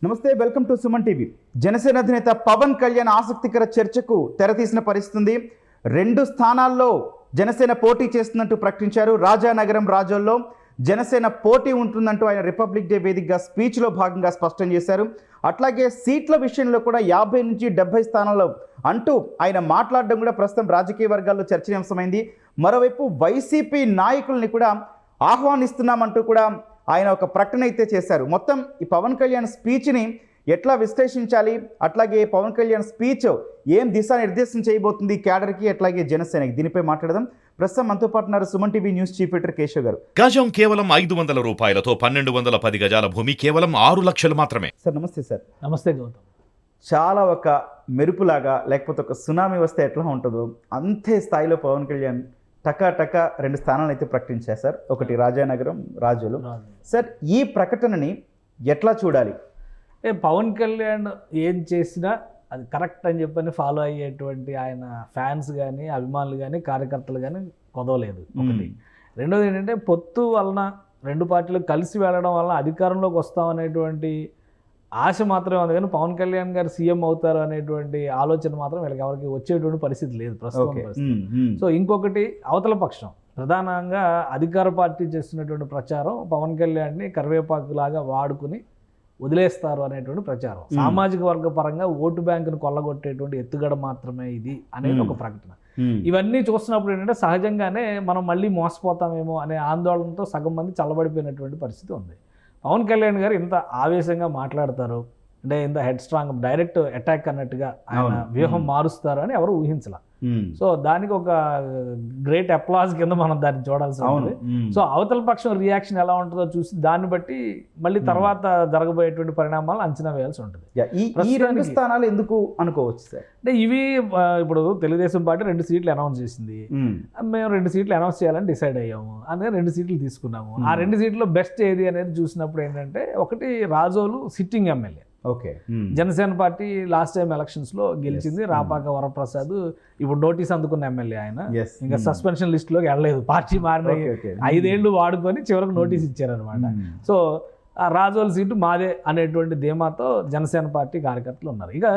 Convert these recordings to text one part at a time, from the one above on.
నమస్తే, welcome to Suman TV. Janasena అధినేత పవన్ కళ్యాణ్ ఆసక్తికర చర్చకు తెరతీసిన పరిస్థితుంది. 2 స్థానాల్లో జనసేన పోటీ చేస్తున్నట్టు ప్రకటించారు. రాజానగరం, రాజోల్లో జనసేన పోటీ ఉంటుందంటూ ఆయన రిపబ్లిక్ డే వేదికగా స్పీచ్లో భాగంగా స్పష్టం చేశారు. అట్లాగే సీట్ల విషయంలో కూడా 50 నుంచి 70 స్థానాల్లో అంటూ ఆయన మాట్లాడడం కూడా ప్రస్తుతం రాజకీయ వర్గాల్లో చర్చనీయాంశమైంది. మరోవైపు వైసీపీ నాయకుల్ని కూడా ఆహ్వానిస్తున్నామంటూ కూడా ఆయన ఒక ప్రకటన అయితే చేశారు. మొత్తం ఈ పవన్ కళ్యాణ్ స్పీచ్ని ఎట్లా విశ్లేషించాలి, అట్లాగే పవన్ కళ్యాణ్ స్పీచ్ ఏం దిశానిర్దేశం చేయబోతుంది క్యాడర్కి, అట్లాగే జనసేనకి, దీనిపై మాట్లాడదాం. ప్రస్తుతం మనతో పాటు ఉన్నారు Suman TV news chief editor Keshav గారు. గజం కేవలం 500 రూపాయలతో 1210 గజాల భూమి కేవలం 6 లక్షలు మాత్రమే. సార్ నమస్తే. సార్ నమస్తే గౌతమ్. చాలా ఒక మెరుపులాగా, లేకపోతే ఒక సునామీ వస్తే ఎట్లా ఉంటుందో అంతే స్థాయిలో పవన్ కళ్యాణ్ టకా 2 స్థానాలు అయితే ప్రకటించారు సార్. ఒకటి రాజానగరం, రాజులు. సార్ ఈ ప్రకటనని ఎట్లా చూడాలి? పవన్ కళ్యాణ్ ఏం చేసినా అది కరెక్ట్ అని చెప్పని ఫాలో అయ్యేటువంటి ఆయన ఫ్యాన్స్ కానీ, అభిమానులు కానీ, కార్యకర్తలు కానీ కొదవలేదు. ఒకటి. రెండోది ఏంటంటే పొత్తు వలన 2 పార్టీలు కలిసి వెళ్ళడం వలన అధికారంలోకి వస్తామనేటువంటి ఆశ మాత్రమే ఉంది, కానీ పవన్ కళ్యాణ్ గారు సీఎం అవుతారు అనేటువంటి ఆలోచన మాత్రం వీళ్ళకి ఎవరికి వచ్చేటువంటి పరిస్థితి లేదు ప్రస్తుతం. సో ఇంకొకటి, అవతల పక్షం ప్రధానంగా అధికార పార్టీ చేస్తున్నటువంటి ప్రచారం పవన్ కళ్యాణ్ని కరివేపాకులాగా వాడుకుని వదిలేస్తారు అనేటువంటి ప్రచారం. సామాజిక వర్గ పరంగా ఓటు బ్యాంకును కొల్లగొట్టేటువంటి ఎత్తుగడ మాత్రమే ఇది అనేది ఒక ప్రకటన. ఇవన్నీ చూస్తున్నప్పుడు ఏంటంటే సహజంగానే మనం మళ్ళీ మోసపోతామేమో అనే ఆందోళనతో సగం మంది చల్లబడిపోయినటువంటి పరిస్థితి ఉంది. పవన్ కళ్యాణ్ గారు ఇంత ఆవేశంగా మాట్లాడతారు అంటే, ఇంత హెడ్ స్ట్రాంగ్ డైరెక్ట్ అటాక్ అన్నట్టుగా ఆయన వ్యూహం మారుస్తారు అని ఎవరు ఊహించలా. సో దానికి ఒక గ్రేట్ అప్లాజ్ కింద మనం దాన్ని చూడాల్సి ఉంది. సో అవతల పక్షం రియాక్షన్ ఎలా ఉంటుందో చూసి దాన్ని బట్టి మళ్ళీ తర్వాత జరగబోయేటువంటి పరిణామాలు అంచనా వేయాల్సి ఉంటుంది. ఈ 2 స్థానాలు ఎందుకు అనుకోవచ్చు సార్? అంటే ఇవి ఇప్పుడు తెలుగుదేశం పార్టీ 2 సీట్లు అనౌన్స్ చేసింది, మేము 2 సీట్లు అనౌన్స్ చేయాలని డిసైడ్ అయ్యాము, అందుకే 2 సీట్లు తీసుకున్నాము. ఆ 2 సీట్లో బెస్ట్ ఏది అనేది చూసినప్పుడు ఏంటంటే, ఒకటి Razole sitting MLA. Okay. Janasena party last time elections లో గెలిచింది. రాపాక వరప్రసాద్ ఇప్పుడు నోటీస్ అందుకున్న ఎమ్మెల్యే. ఆయన ఇంకా సస్పెన్షన్ లిస్ట్ లోకి వెళ్ళలేదు, పార్టీ మారిన 5 ఏళ్ళు వాడుకొని చివరికి నోటీస్ ఇచ్చారనమాట. సో ఆ రాజోల్ సీటు మాదే అనేటువంటి ధీమాతో జనసేన పార్టీ కార్యకర్తలు ఉన్నారు. ఇక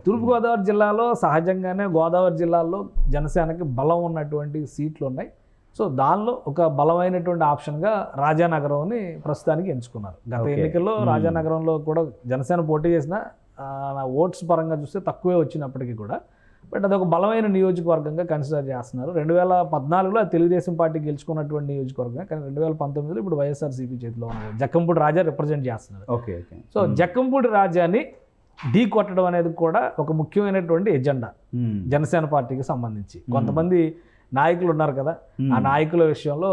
తూర్పుగోదావరి జిల్లాలో సహజంగానే గోదావరి జిల్లాలో జనసేనకి బలం ఉన్నటువంటి సీట్లు ఉన్నాయి. సో దానిలో ఒక బలమైనటువంటి ఆప్షన్గా రాజానగరంని ప్రస్తుతానికి ఎంచుకున్నారు. గత ఎన్నికల్లో రాజానగరంలో కూడా జనసేన పోటీ చేసిన ఓట్స్ పరంగా చూస్తే తక్కువే వచ్చినప్పటికీ కూడా, బట్ అదొక బలమైన నియోజకవర్గంగా కన్సిడర్ చేస్తున్నారు. 2014లో తెలుగుదేశం పార్టీ గెలుచుకున్నటువంటి నియోజకవర్గం, కానీ 2019లో ఇప్పుడు వైఎస్ఆర్సీపీ చేతిలో ఉన్నారు. జక్కంపూడి రాజా రిప్రజెంట్ చేస్తున్నారు. సో జక్కంపూడి రాజాని ఢీ కొట్టడం అనేది కూడా ఒక ముఖ్యమైనటువంటి ఎజెండా జనసేన పార్టీకి సంబంధించి. కొంతమంది నాయకులు ఉన్నారు కదా, ఆ నాయకుల విషయంలో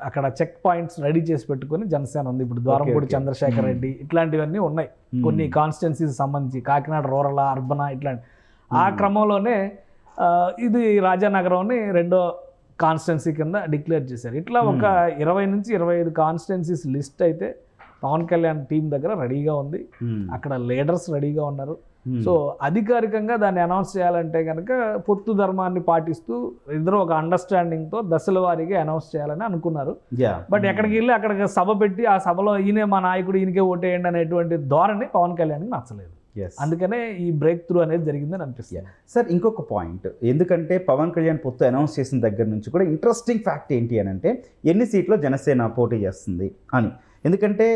అక్కడ చెక్ పాయింట్స్ రెడీ చేసి పెట్టుకుని జనసేన ఉంది. ఇప్పుడు ద్వారంపూడి చంద్రశేఖర్ రెడ్డి ఇట్లాంటివన్నీ ఉన్నాయి కొన్ని కాన్స్టిట్యున్సీకి సంబంధించి, కాకినాడ రూరల్, అర్బన్ ఇట్లాంటి. ఆ క్రమంలోనే ఇది రాజానగరంని 2వ కాన్స్టిట్యున్సీ కింద డిక్లేర్ చేశారు. ఇట్లా ఒక 20 నుంచి 25 కాన్స్టిట్యున్సీస్ లిస్ట్ అయితే పవన్ కళ్యాణ్ టీం దగ్గర రెడీగా ఉంది. అక్కడ లీడర్స్ రెడీగా ఉన్నారు. సో అధికారికంగా దాన్ని అనౌన్స్ చేయాలంటే కనుక పొత్తు ధర్మాన్ని పాటిస్తూ ఇద్దరు ఒక అండర్స్టాండింగ్తో దశల వారీగా అనౌన్స్ చేయాలని అనుకున్నారు. బట్ ఎక్కడికి వెళ్ళి అక్కడికి సభ పెట్టి ఆ సభలో ఈయనే మా నాయకుడు, ఈయనకే ఓటేయండి అనేటువంటి ధోరణి పవన్ కళ్యాణ్కి నచ్చలేదు. అందుకనే ఈ బ్రేక్ త్రూ అనేది జరిగిందని అనిపిస్తుంది. సార్ ఇంకొక పాయింట్, ఎందుకంటే పవన్ కళ్యాణ్ పొత్తు అనౌన్స్ చేసిన దగ్గర నుంచి కూడా ఇంట్రెస్టింగ్ ఫ్యాక్ట్ ఏంటి అని అంటే, ఎన్ని సీట్లో జనసేన పోటీ చేస్తుంది అని. ఎందుకంటే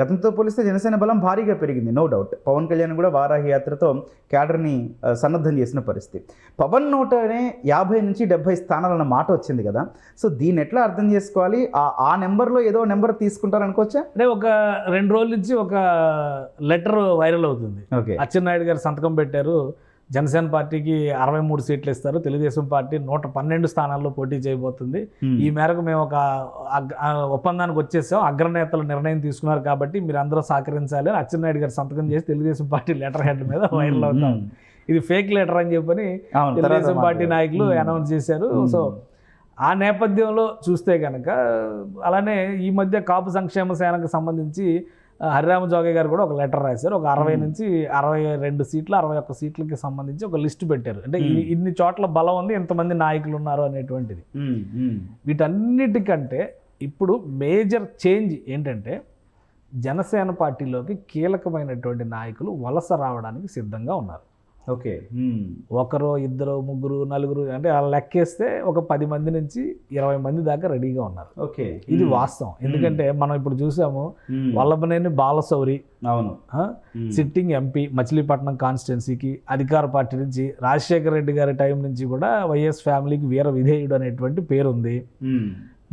గతంతో పోలిస్తే జనసేన బలం భారీగా పెరిగింది, నో డౌట్. పవన్ కళ్యాణ్ కూడా వారాహి యాత్రతో క్యాడర్ని సన్నద్ధం చేసిన పరిస్థితి. పవన్ నోటనే 50 నుంచి 70 స్థానాలన్న మాట వచ్చింది కదా. సో దీన్ని ఎట్లా అర్థం చేసుకోవాలి? ఆ నెంబర్లో ఏదో నెంబర్ తీసుకుంటారు అనుకోవచ్చా? అంటే ఒక 2 రోజుల నుంచి ఒక లెటర్ వైరల్ అవుతుంది. అచ్చెన్నాయుడు గారు సంతకం పెట్టారు, జనసేన పార్టీకి 63 సీట్లు ఇస్తారు, తెలుగుదేశం పార్టీ 112 స్థానాల్లో పోటీ చేయబోతుంది. ఈ మేరకు మేము ఒక ఒప్పందానికి వచ్చేసాం, అగ్రనేతలు నిర్ణయం తీసుకున్నారు కాబట్టి మీరు అందరూ సహకరించాలి అని అచ్చెన్నాయుడు గారు సంతకం చేసి తెలుగుదేశం పార్టీ లెటర్ హెడ్ మీద వైరల్ అవుతాం. ఇది ఫేక్ లెటర్ అని చెప్పని తెలుగుదేశం పార్టీ నాయకులు అనౌన్స్ చేశారు. సో ఆ నేపథ్యంలో చూస్తే కనుక, అలానే ఈ మధ్య కాపు సంక్షేమ సేనకు సంబంధించి హరిరామ జోగయ్య గారు కూడా ఒక లెటర్ రాశారు. ఒక 60 నుంచి 62 సీట్లు, 61 సీట్లకి సంబంధించి ఒక లిస్టు పెట్టారు. అంటే ఇన్ని చోట్ల బలం ఉంది, ఎంతమంది నాయకులు ఉన్నారు అనేటువంటిది. వీటన్నిటికంటే ఇప్పుడు మేజర్ చేంజ్ ఏంటంటే, జనసేన పార్టీలోకి కీలకమైనటువంటి నాయకులు వలస రావడానికి సిద్ధంగా ఉన్నారు. ఓకే. ఒకరు, ఇద్దరు, ముగ్గురు, నలుగురు అంటే అలా లెక్కేస్తే ఒక 10 మంది నుంచి 20 మంది దాకా రెడీగా ఉన్నారు. ఓకే. ఇది వాస్తవం. ఎందుకంటే మనం ఇప్పుడు చూసాము వల్లభనేని బాలశౌరి అవును సిట్టింగ్ ఎంపీ మచిలీపట్నం కాన్స్టిట్యున్సీకి అధికార పార్టీ నుంచి రాజశేఖర రెడ్డి గారి టైం నుంచి కూడా వైఎస్ ఫ్యామిలీకి వీర విధేయుడు అనేటువంటి పేరుంది.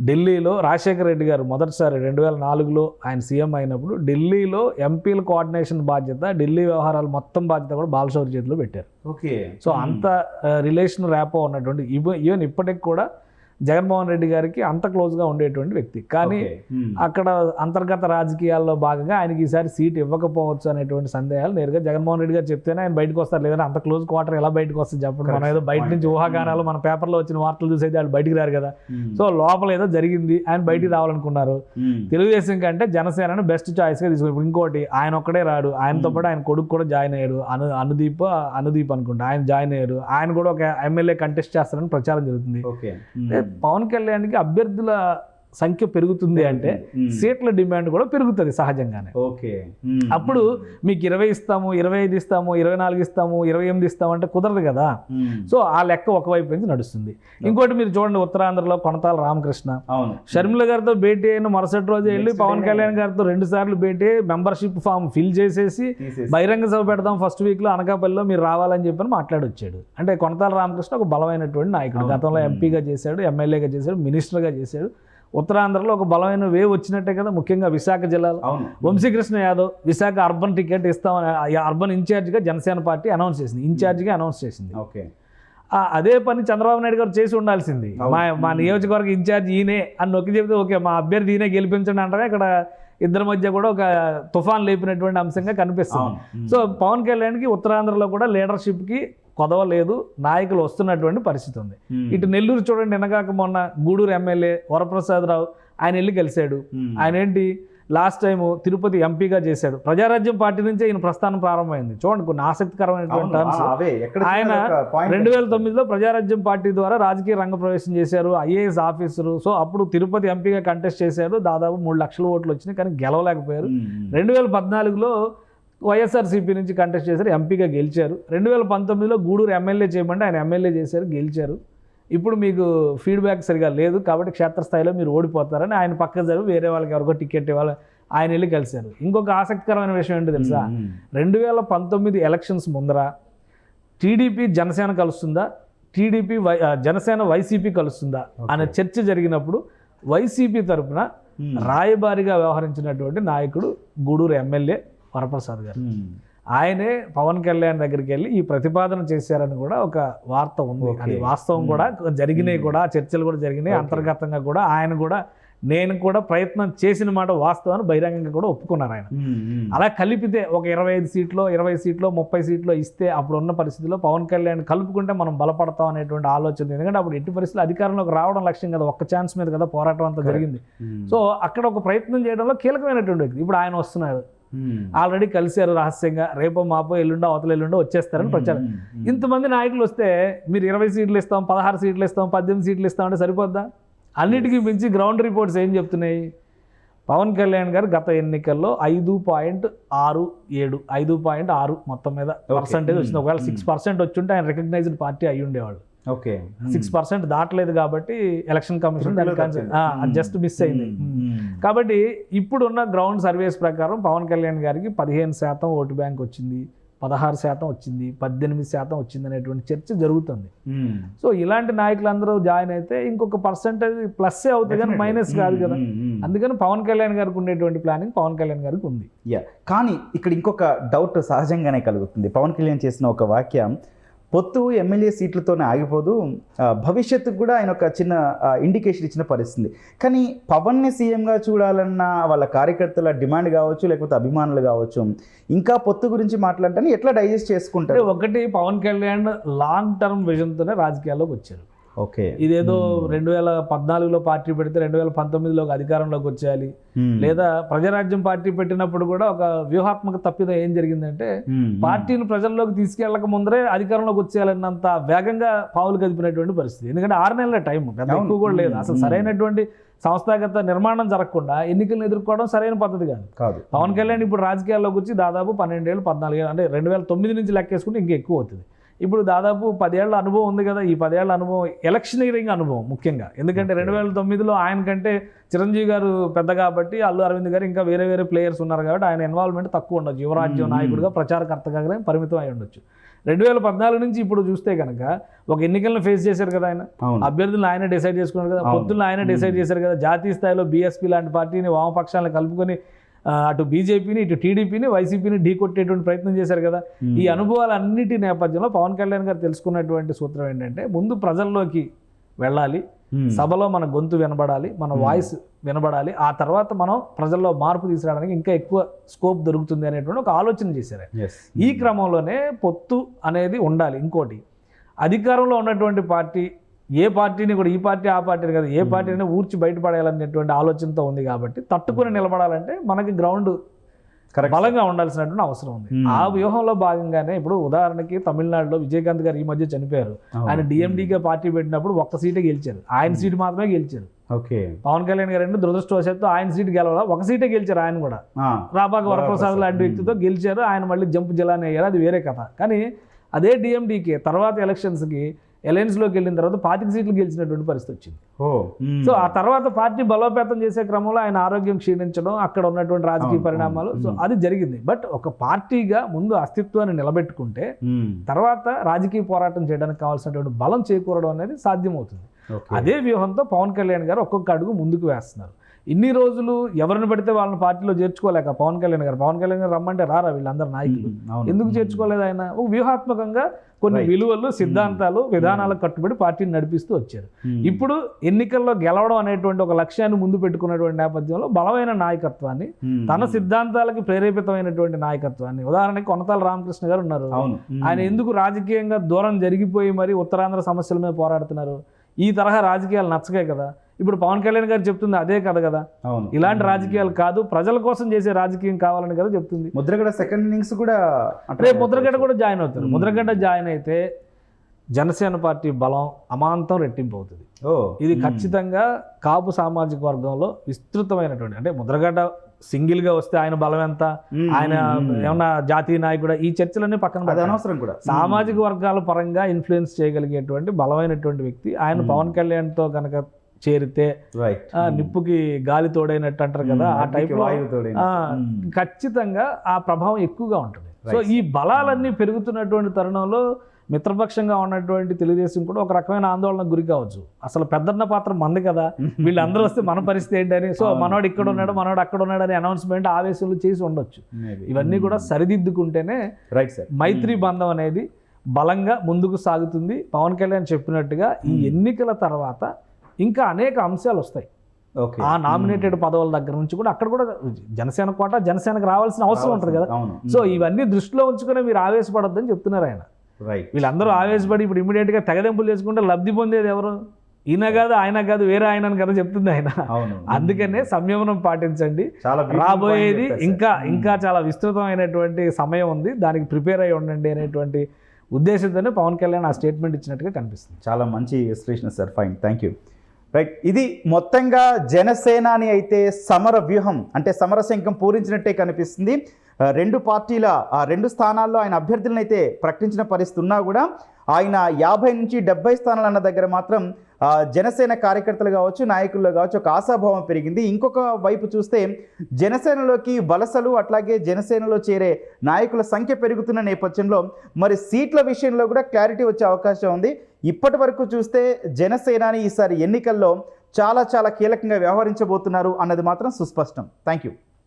ఢిల్లీలో రాజశేఖర రెడ్డి గారు మొదటిసారి 2004లో ఆయన సీఎం అయినప్పుడు ఢిల్లీలో ఎంపీల కోఆర్డినేషన్ బాధ్యత, ఢిల్లీ వ్యవహారాలు మొత్తం బాధ్యత కూడా బాలశౌరి చేతిలో పెట్టారు. ఓకే. సో అంత రిలేషన్ ర్యాపో ఉన్నటువంటి ఈవెన్ ఇప్పటికి కూడా జగన్మోహన్ రెడ్డి గారికి అంత క్లోజ్గా ఉండేటువంటి వ్యక్తి. కానీ అక్కడ అంతర్గత రాజకీయాల్లో భాగంగా ఆయనకి ఈసారి సీట్ ఇవ్వకపోవచ్చు అనేటువంటి సందేహాలు నేరుగా జగన్మోహన్ రెడ్డి గారు చెప్తేనే ఆయన బయటకు వస్తారు. లేదంటే అంత క్లోజ్ క్వార్టర్ ఎలా బయటకు వస్తుంది చెప్పండి. మనం ఏదో బయట నుంచి ఊహాగానాలు మన పేపర్లో వచ్చిన వార్తలు చూసైతే వాళ్ళు బయటికి రారు కదా. సో లోపల ఏదో జరిగింది, ఆయన బయటికి రావాలనుకున్నారు. తెలుగుదేశం కంటే జనసేనని బెస్ట్ చాయిస్గా తీసుకుని ఇంకోటి ఆయన ఒక్కడే రాడు, ఆయనతో పాటు ఆయన కొడుకు కూడా జాయిన్ అయ్యాడు. అనుదీప్ అనుకుంటా ఆయన జాయిన్ అయ్యాడు. ఆయన కూడా ఒక ఎమ్మెల్యే కంటెస్ట్ చేస్తారని ప్రచారం జరుగుతుంది. పవన్ కళ్యాణ్కి అభ్యర్థుల సంఖ్య పెరుగుతుంది అంటే సీట్ల డిమాండ్ కూడా పెరుగుతుంది సహజంగానే. ఓకే. అప్పుడు మీకు 20 ఇస్తాము, 25 ఇస్తాము, 24 ఇస్తాము, 28 ఇస్తాము అంటే కుదరదు కదా. సో ఆ లెక్క ఒకవైపు నుంచి నడుస్తుంది. ఇంకోటి మీరు చూడండి, ఉత్తరాంధ్రలో కొనతాల రామకృష్ణ షర్మిల గారితో భేటీ అయిన మరుసటి రోజు వెళ్ళి పవన్ కళ్యాణ్ గారితో 2 సార్లు భేటీ మెంబర్షిప్ ఫామ్ ఫిల్ చేసేసి బహిరంగ సభ పెడదాం ఫస్ట్ వీక్లో అనకాపల్లిలో మీరు రావాలని చెప్పని మాట్లాడొచ్చాడు. అంటే కొనతాల రామకృష్ణ ఒక బలమైనటువంటి నాయకుడు. గతంలో ఎంపీగా చేశాడు, ఎమ్మెల్యేగా చేశాడు, మినిస్టర్గా చేశాడు. ఉత్తరాంధ్రలో ఒక బలమైన వేవ్ వచ్చినట్టే కదా. ముఖ్యంగా విశాఖ జిల్లాలో వంశీకృష్ణ యాదవ్ విశాఖ అర్బన్ టికెట్ ఇస్తామని అర్బన్ ఇన్ఛార్జిగా జనసేన పార్టీ అనౌన్స్ చేసింది, ఇన్ఛార్జిగా అనౌన్స్ చేసింది. ఓకే. అదే పని చంద్రబాబు నాయుడు గారు చేసి ఉండాల్సింది. మా నియోజకవర్గ ఇన్ఛార్జ్ ఈయనే అని నొక్కి చెప్తే ఓకే మా అభ్యర్థి ఈయనే గెలిపించండి అంటారా. ఇక్కడ ఇద్దరి మధ్య కూడా ఒక తుఫాన్ లేపినటువంటి అంశంగా కనిపిస్తుంది. సో పవన్ కళ్యాణ్కి ఉత్తరాంధ్రలో కూడా లీడర్షిప్కి కొదవలేదు, నాయకులు వస్తున్నటువంటి పరిస్థితి ఉంది. ఇటు నెల్లూరు చూడండి, నిన్నగాక మొన్న గూడూరు ఎమ్మెల్యే వరప్రసాద్ రావు ఆయన వెళ్ళి కలిశాడు. ఆయన ఏంటి లాస్ట్ టైం తిరుపతి ఎంపీగా చేశాడు. ప్రజారాజ్యం పార్టీ నుంచే ఈయన ప్రస్థానం ప్రారంభమైంది. చూడండి కొన్ని ఆసక్తికరమైనటువంటి టర్మ్స్. ఆయన 2009లో ప్రజారాజ్యం పార్టీ ద్వారా రాజకీయ రంగ ప్రవేశం చేశారు, ఐఏఎస్ ఆఫీసరు. సో అప్పుడు తిరుపతి ఎంపీగా కంటెస్ట్ చేశాడు, దాదాపు 3 లక్షల ఓట్లు వచ్చినాయి, కానీ గెలవలేకపోయారు. 2014లో వైఎస్ఆర్సీపీ నుంచి కంటెస్ట్ చేశారు, ఎంపీగా గెలిచారు. 2019లో గూడూరు ఎమ్మెల్యే చేయమంటే ఆయన ఎమ్మెల్యే చేశారు, గెలిచారు. ఇప్పుడు మీకు ఫీడ్బ్యాక్ సరిగా లేదు కాబట్టి క్షేత్రస్థాయిలో మీరు ఓడిపోతారని ఆయన పక్క జరిగి వేరే వాళ్ళకి ఎవరికో టికెట్ ఇవ్వాలి ఆయన వెళ్ళి కలిశారు. ఇంకొక ఆసక్తికరమైన విషయం ఏంటో తెలుసా, 2019 ఎలక్షన్స్ ముందర టీడీపీ జనసేన కలుస్తుందా, టీడీపీ జనసేన వైసీపీ కలుస్తుందా అనే చర్చ జరిగినప్పుడు వైసీపీ తరఫున రాయబారిగా వ్యవహరించినటువంటి నాయకుడు గూడూరు ఎమ్మెల్యే వరప్రసాద్ గారు. ఆయనే పవన్ కళ్యాణ్ దగ్గరికి వెళ్ళి ఈ ప్రతిపాదన చేశారని కూడా ఒక వార్త ఉంది. అది వాస్తవం కూడా జరిగినాయి, కూడా చర్చలు కూడా జరిగినాయి. అంతర్గతంగా కూడా ఆయన కూడా నేను కూడా ప్రయత్నం చేసిన మాట వాస్తవాన్ని బహిరంగంగా కూడా ఒప్పుకున్నారు ఆయన. అలా కలిపితే ఒక 25 సీట్లో 20 సీట్లో 30 సీట్లో ఇస్తే అప్పుడు ఉన్న పరిస్థితిలో పవన్ కళ్యాణ్ కలుపుకుంటే మనం బలపడతాం అనేటువంటి ఆలోచన. ఎందుకంటే అప్పుడు ఎట్టి పరిస్థితుల్లో అధికారంలోకి రావడం లక్ష్యం కదా, ఒక్క ఛాన్స్ మీద కదా పోరాటం అంతా జరిగింది. సో అక్కడ ఒక ప్రయత్నం చేయడంలో కీలకమైనటువంటి వ్యక్తి. ఇప్పుడు ఆయన వస్తున్నారు, ఆల్రెడీ కలిశారు రహస్యంగా, రేపో మాపో ఎల్లుండో అవతల ఎల్లుండో వచ్చేస్తారని ప్రచారం. ఇంతమంది నాయకులు వస్తే మీరు 20 సీట్లు ఇస్తాం, 16 సీట్లు ఇస్తాం, 18 సీట్లు ఇస్తాం అంటే సరిపోద్దా? అన్నిటికీ మించి గ్రౌండ్ రిపోర్ట్స్ ఏం చెప్తున్నాయి, పవన్ కళ్యాణ్ గారు గత ఎన్నికల్లో 5.67 5.6 మొత్తం మీద పర్సెంటేజ్ వచ్చింది. ఒకవేళ 6% వచ్చుంటే ఆయన రికగ్నైజ్డ్ పార్టీ అయ్యి ఉండేవాళ్ళు. ఓకే. 6% దాటలేదు కాబట్టి ఎలక్షన్ కమిషన్ జస్ట్ మిస్ అయింది. కాబట్టి ఇప్పుడున్న గ్రౌండ్ సర్వేస్ ప్రకారం పవన్ కళ్యాణ్ గారికి 15% ఓటు బ్యాంక్ వచ్చింది, 16% వచ్చింది, 18% వచ్చింది అనేటువంటి చర్చ జరుగుతుంది. సో ఇలాంటి నాయకులందరూ జాయిన్ అయితే ఇంకొక పర్సెంటేజ్ ప్లస్సే అవుతుంది కానీ మైనస్ కాదు కదా. అందుకని పవన్ కళ్యాణ్ గారికి ఉండేటువంటి ప్లానింగ్ పవన్ కళ్యాణ్ గారికి ఉంది. కానీ ఇక్కడ ఇంకొక డౌట్ సహజంగానే కలుగుతుంది. పవన్ కళ్యాణ్ చేసిన ఒక వాక్యం, పొత్తు ఎమ్మెల్యే సీట్లతోనే ఆగిపోదు, భవిష్యత్తుకు కూడా ఆయన ఒక చిన్న ఇండికేషన్ ఇచ్చిన పరిస్థితి. కానీ పవన్ని సీఎంగా చూడాలన్న వాళ్ళ కార్యకర్తల డిమాండ్ కావచ్చు, లేకపోతే అభిమానులు కావచ్చు, ఇంకా పొత్తు గురించి మాట్లాడటాన్ని ఎట్లా డైజెస్ట్ చేసుకుంటారు? ఒకటి, పవన్ కళ్యాణ్ లాంగ్ టర్మ్ విజన్తోనే రాజకీయాల్లోకి వచ్చారు. ఓకే. ఇదేదో 2014లో పార్టీ పెడితే 2019లో అధికారంలోకి వచ్చేయాలి, లేదా ప్రజారాజ్యం పార్టీ పెట్టినప్పుడు కూడా ఒక వ్యూహాత్మక తప్పిదం ఏం జరిగిందంటే పార్టీని ప్రజల్లోకి తీసుకెళ్ళక ముందరే అధికారంలోకి వచ్చేయాలన్నంత వేగంగా పావులు కదిపినటువంటి పరిస్థితి. ఎందుకంటే 6 నెలల టైం ఎక్కువ కూడా లేదు. అసలు సరైనటువంటి సంస్థాగత నిర్మాణం జరగకుండా ఎన్నికలను ఎదుర్కోవడం సరైన పద్ధతి కాదు. పవన్ కళ్యాణ్ ఇప్పుడు రాజకీయాల్లోకి వచ్చి దాదాపు 12 ఏళ్ళు 14 ఏళ్ళు, అంటే 2009 నుంచి లెక్కేసుకుంటే ఇంకా ఎక్కువ అవుతుంది. ఇప్పుడు దాదాపు 10 ఏళ్ల అనుభవం ఉంది కదా. ఈ 10 ఏళ్ల అనుభవం, ఎలక్షనీరింగ్ అనుభవం ముఖ్యంగా. ఎందుకంటే 2009లో ఆయన కంటే చిరంజీవి గారు పెద్ద కాబట్టి, అల్లు అరవింద్ గారు ఇంకా వేరే వేరే ప్లేయర్స్ ఉన్నారు కాబట్టి ఆయన ఇన్వాల్వ్మెంట్ తక్కువ ఉండొచ్చు. యువరాజ్యం నాయకుడిగా ప్రచారకర్తగా పరిమితం అయి ఉండొచ్చు. 2014 నుంచి ఇప్పుడు చూస్తే కనుక ఒక ఎన్నికలను ఫేస్ చేశారు కదా ఆయన. అభ్యర్థులను ఆయన డిసైడ్ చేసుకున్నారు కదా, పొత్తులను ఆయన డిసైడ్ చేశారు కదా. జాతీయ స్థాయిలో బీఎస్పీ లాంటి పార్టీని, వామపక్షాలను కలుపుకొని అటు బీజేపీని, ఇటు టీడీపీని, వైసీపీని ఢీ కొట్టేటువంటి ప్రయత్నం చేశారు కదా. ఈ అనుభవాలన్నిటి నేపథ్యంలో పవన్ కళ్యాణ్ గారు తెలుసుకున్నటువంటి సూత్రం ఏంటంటే, ముందు ప్రజల్లోకి వెళ్ళాలి, సభలో మన గొంతు వినబడాలి, మన వాయిస్ వినబడాలి, ఆ తర్వాత మనం ప్రజల్లో మార్పు తీసుకురావడానికి ఇంకా ఎక్కువ స్కోప్ దొరుకుతుంది అనేటువంటి ఒక ఆలోచన చేశారు. ఈ క్రమంలోనే పొత్తు అనేది ఉండాలి. ఇంకోటి, అధికారంలో ఉన్నటువంటి పార్టీ ఏ పార్టీని కూడా, ఈ పార్టీ ఆ పార్టీని కదా, ఏ పార్టీని ఊర్చి బయటపడేయాలనేటువంటి ఆలోచనతో ఉంది కాబట్టి తట్టుకుని నిలబడాలంటే మనకి గ్రౌండ్ బలంగా ఉండాల్సినటువంటి అవసరం ఉంది. ఆ వ్యూహంలో భాగంగానే ఇప్పుడు ఉదాహరణకి తమిళనాడులో విజయకాంత్ గారు ఈ మధ్య చనిపోయారు. ఆయన డిఎండిగా పార్టీ పెట్టినప్పుడు ఒక్క సీటే గెలిచారు, ఆయన సీటు మాత్రమే గెలిచారు. పవన్ కళ్యాణ్ గారు దురదృష్టవశాత్తు ఆయన సీటు గెలవాల, ఒక సీటే గెలిచారు. ఆయన కూడా రాపాక వరప్రసాద్ లాంటి వ్యక్తితో గెలిచారు. ఆయన మళ్ళీ జంప్ జిల్లాని అయ్యారు, అది వేరే కథ. కానీ అదే డిఎండికే తర్వాత ఎలక్షన్స్కి అలయన్స్లోకి వెళ్ళిన తర్వాత 25 సీట్లు గెలిచినటువంటి పరిస్థితి వచ్చింది. సో ఆ తర్వాత పార్టీ బలోపేతం చేసే క్రమంలో ఆయన ఆరోగ్యం క్షీణించడం, అక్కడ ఉన్నటువంటి రాజకీయ పరిణామాలు, సో అది జరిగింది. బట్ ఒక పార్టీగా ముందు అస్తిత్వాన్ని నిలబెట్టుకుంటే తర్వాత రాజకీయ పోరాటం చేయడానికి కావాల్సినటువంటి బలం చేకూరడం అనేది సాధ్యమవుతుంది. అదే వ్యూహంతో పవన్ కళ్యాణ్ గారు ఒక్కొక్క అడుగు ముందుకు వేస్తున్నారు. ఇన్ని రోజులు ఎవరిని పెడితే వాళ్ళని పార్టీలో చేర్చుకోలేక పవన్ కళ్యాణ్ గారు రమ్మంటే రారా వీళ్ళందరూ నాయకులు, ఎందుకు చేర్చుకోలేదు? ఆయన ఒక వ్యూహాత్మకంగా కొన్ని విలువలు, సిద్ధాంతాలు, విధానాలకు కట్టుబడి పార్టీని నడిపిస్తూ వచ్చారు. ఇప్పుడు ఎన్నికల్లో గెలవడం అనేటువంటి ఒక లక్ష్యాన్ని ముందు పెట్టుకున్నటువంటి నేపథ్యంలో బలమైన నాయకత్వాన్ని, తన సిద్ధాంతాలకి ప్రేరేపితమైనటువంటి నాయకత్వాన్ని, ఉదాహరణకి కొనతాల రామకృష్ణ గారు ఉన్నారు. ఆయన ఎందుకు రాజకీయంగా దూరం జరిగిపోయి మరి ఉత్తరాంధ్ర సమస్యల మీద పోరాడుతున్నారు? ఈ తరహా రాజకీయాలు నచ్చకే కదా. ఇప్పుడు పవన్ కళ్యాణ్ గారు చెప్తుంది అదే కదా. ఇలాంటి రాజకీయాలు కాదు, ప్రజల కోసం చేసే రాజకీయం కావాలని కదా చెప్తుంది. ముద్రగడ సెకండ్ ఇన్నింగ్స్ కూడా రేపు ముద్రగడ కూడా జాయిన్ అవుతారు. ముద్రగడ జాయిన్ అయితే జనసేన పార్టీ బలం అమాంతం రెట్టింపు అవుతుంది. ఇది ఖచ్చితంగా కాపు సామాజిక వర్గంలో విస్తృతమైనటువంటి, అంటే ముద్రగడ సింగిల్గా వస్తే ఆయన బలం ఎంత, ఆయన ఏమన్నా జాతీయ నాయకుడు, ఈ చర్చలన్నీ పక్కన అనవసరం కూడా, సామాజిక వర్గాల పరంగా ఇన్ఫ్లుయెన్స్ చేయగలిగేటువంటి బలమైనటువంటి వ్యక్తి ఆయన. పవన్ కళ్యాణ్తో కనుక చేరితే నిప్పుకి గాలి తోడైనట్టు అంటారు కదా, ఆ టైప్ లో ఖచ్చితంగా ఆ ప్రభావం ఎక్కువగా ఉంటుంది. సో ఈ బలాలన్నీ పెరుగుతున్నటువంటి తరుణంలో మిత్రపక్షంగా ఉన్నటువంటి తెలుగుదేశం కూడా ఒక రకమైన ఆందోళనకు గురి కావచ్చు. అసలు పెద్దన్న పాత్ర మంది కదా, వీళ్ళందరూ వస్తే మన పరిస్థితి ఏంటని, సో మనోడు ఇక్కడ ఉన్నాడు, మనోడు అక్కడ ఉన్నాడు అని అనౌన్స్మెంట్ ఆవేశంలో చేసి ఉండొచ్చు. ఇవన్నీ కూడా సరిదిద్దుకుంటేనే మైత్రి బంధం అనేది బలంగా ముందుకు సాగుతుంది. పవన్ కళ్యాణ్ చెప్పినట్టుగా ఈ ఎన్నికల తర్వాత ఇంకా అనేక అంశాలు వస్తాయి. ఆ నామినేటెడ్ పదవుల దగ్గర నుంచి కూడా అక్కడ కూడా జనసేన కోట జనసేనకు రావాల్సిన అవసరం ఉంటుంది కదా. సో ఇవన్నీ దృష్టిలో ఉంచుకునే మీరు ఆవేశపడొద్దని చెప్తున్నారు ఆయన. వీళ్ళందరూ ఆవేశపడి ఇప్పుడు ఇమీడియట్గా తెగదెంపులు చేసుకుంటే లబ్ధి పొందేది ఎవరు? ఈయన కాదు, ఆయన కాదు, వేరే ఆయన కదా చెప్తుంది ఆయన. అందుకనే సంయమనం పాటించండి, రాబోయేది ఇంకా చాలా విస్తృతమైనటువంటి సమయం ఉంది, దానికి ప్రిపేర్ అయి ఉండండి అనేటువంటి ఉద్దేశంతోనే పవన్ కళ్యాణ్ ఆ స్టేట్మెంట్ ఇచ్చినట్టుగా కనిపిస్తుంది. చాలా మంచి విశ్లేషణ sir, fine, thank you. Right, ఇది మొత్తంగా జనసేనాని అయితే సమర వ్యూహం అంటే సమరశంఖం పూరించినట్టే కనిపిస్తుంది. రెండు పార్టీల ఆ రెండు స్థానాల్లో ఆయన అభ్యర్థులను అయితే ప్రకటించిన పరిస్థితి ఉన్నా కూడా ఆయన 50 నుంచి 70 స్థానాలు అన్న దగ్గర మాత్రం జనసేన కార్యకర్తలు కావచ్చు, నాయకుల్లో కావచ్చు ఒక ఆశాభావం పెరిగింది. ఇంకొక వైపు చూస్తే జనసేనలోకి వలసలు, అట్లాగే జనసేనలో చేరే నాయకుల సంఖ్య పెరుగుతున్న నేపథ్యంలో మరి సీట్ల విషయంలో కూడా క్లారిటీ వచ్చే అవకాశం ఉంది. ఇప్పటి వరకు చూస్తే జనసేనాని ఈసారి ఎన్నికల్లో చాలా కీలకంగా వ్యవహరించబోతున్నారు అన్నది మాత్రం సుస్పష్టం. Thank you.